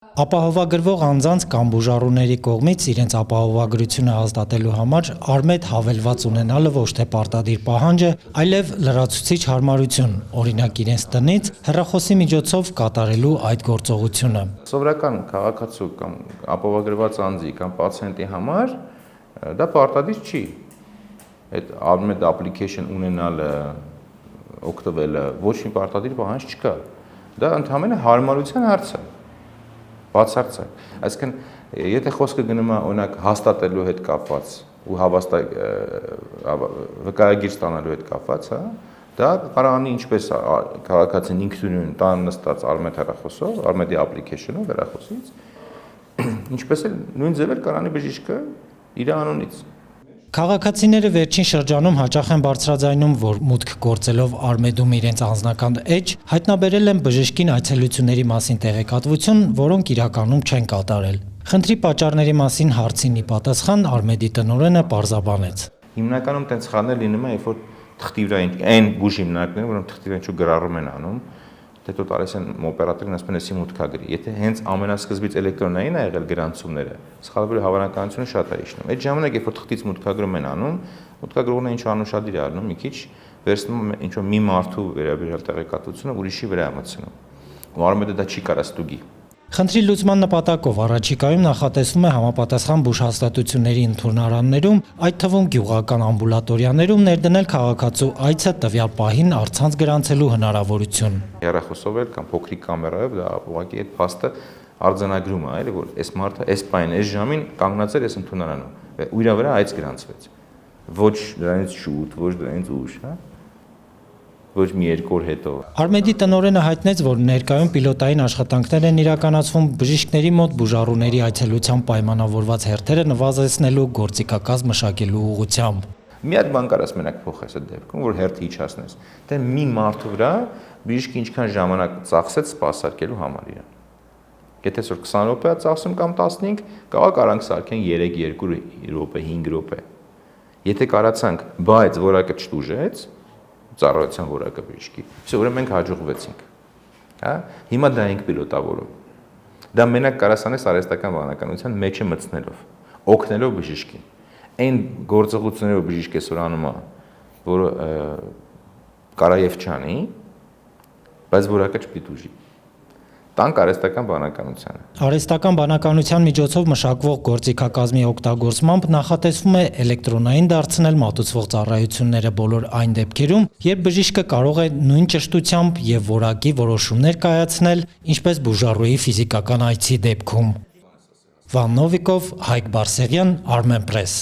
Ապահովագրվող անձանց կամ բուժառուների կողմից իրենց ապահովագրությունը հաստատելու համար արմետ հավելված ունենալը ոչ թե պարտադիր պահանջ է, այլև լրացուցիչ հարմարություն, օրինակ իրենց տնից հեռախոսի միջոցով կատարելու այդ գործողությունը։ Սովորական քաղաքացու կամ ապահովագրված անձի կամ պացիենտի համար դա պարտադիր չի։ Այդ արմետ application ունենալը, օգտվելը ոչ մի պարտադիր պահանջ չկա։ Դա ընդհանրապես հարմարության հարց է։ Բացարձակ։ Այսինքն, եթե խոսքը գնում է օրինակ հաստատելու հետ կապված ու վկայագիր ստանալու հետ կապված, դա կարողանի ինչպես քաղաքացին ինքնուրույն տան նստած արմետ հեռախոսով, արմետի application-ով հեռախոսից, ինչպես էլ նույն ձևեր կարողանի բժիշկը իր անունից։ Քաղաքացիները վերջին շրջանում հաճախ են բարձրաձայնում, որ մուտք գործելով արմեդում իրենց անձնական էջ, հայտնաբերել են բժշկին այցելությունների մասին տեղեկատվություն, որոնք իրականում չեն կատարել։ Խնդրի պատճառների մասին հարցին ի պատասխան արմեդի տնօրենը պարզաբանեց։ Հիմնականում տենց խառնել լինում է, երբ որ թղթի վրա այն բուժ հիմնարկները, որոնք թղթի վրա գրառում են անում, հետո տալիս են օպերատորին ասում են էսի մուտքագրի։ Եթե հենց ամենասկզբից էլեկտրոնային է եղել գրանցումները, սխալվելու հավանականությունը շատ է իջնում։ Այդ ժամանակ, երբ որ թղթից մուտքագրում են անում, մուտքագրողն ինչ անուշադիր է անում, մի քիչ վերցնում ինչ որ մի մարդու վերաբերյալ տեղեկատվությունը ուրիշի վրա է մտցնում։ Ու արմեդը դա չի կարա ստուգի։ Խնդրի լուծման նպատակով առաջիկայում նախատեսվում է համապատասխան բուժհաստատությունների ընդունարաններում, այդ թվում գյուղական ամբուլատորիաներում ներդնել քաղաքացու այցը տվյալ պահին առցանց գրանցելու հնարավորություն։ Հեռախոսով էլ կամ փոքրիկ կամերայով դա ուղղակի այդ փաստը արձանագրում է, էլի որ այս մարդը այս պահին, այս ժամին կանգնած էր այս ընդունարանում։ Ու իր վրա այց գրանցվեց։ Ոչ դրանից շուտ, ոչ դրանից ուշ, հա։ Ոչ մի 2 օր հետո։ Արմեդի տնօրենը հայտնեց, որ ներկայում պիլոտային աշխատանքներ են իրականացվում բժիշկների մոտ բուժառուների այցելության պայմանավորված հերթերը նվազեցնելու գործիքակազմ մշակելու ուղղությամբ։ Մի հատ բան կարաս մենակ փոխես այդ դեպքում, որ հերթը իջացնես։ Դե մի մարդու վրա բժիշկը ինչքան ժամանակ ծախսեց սպասարկելու համար իրան։ Եթե որ 20 րոպե է ծախսում կամ 15, կարող արանք սարքեն 3-2 րոպե, 5 րոպե։ Եթե կարացանք, բայց որակը չտուժեց, ծառայության որակը բժշկի։ Ուրեմն մենք հաջողվեցինք։ Հա? Հիմա դա ենք պիլոտավորում։ Դա մենակ կարաս անես արհեստական բանականության մեջը մտցնելով, օգնելով բժշկին։ Այն գործողություններով բժիշկը սորանում է, որը կարա եւ չանի, բայց որակը չպիտուժի։ Տանք արհեստական բանականությանը։ Արհեստական բանականության միջոցով մշակվող գործիքակազմի օգտագործմամբ նախատեսվում է էլեկտրոնային դարձնել մատուցվող ծառայությունները բոլոր այն դեպքերում, երբ բժիշկը կարող է նույն ճշտությամբ եւ որակի որոշումներ կայացնել, ինչպես բուժառուի ֆիզիկական այցի դեպքում։ Վան Նովիկով, Հայկ Բարսեղյան, Armenpress։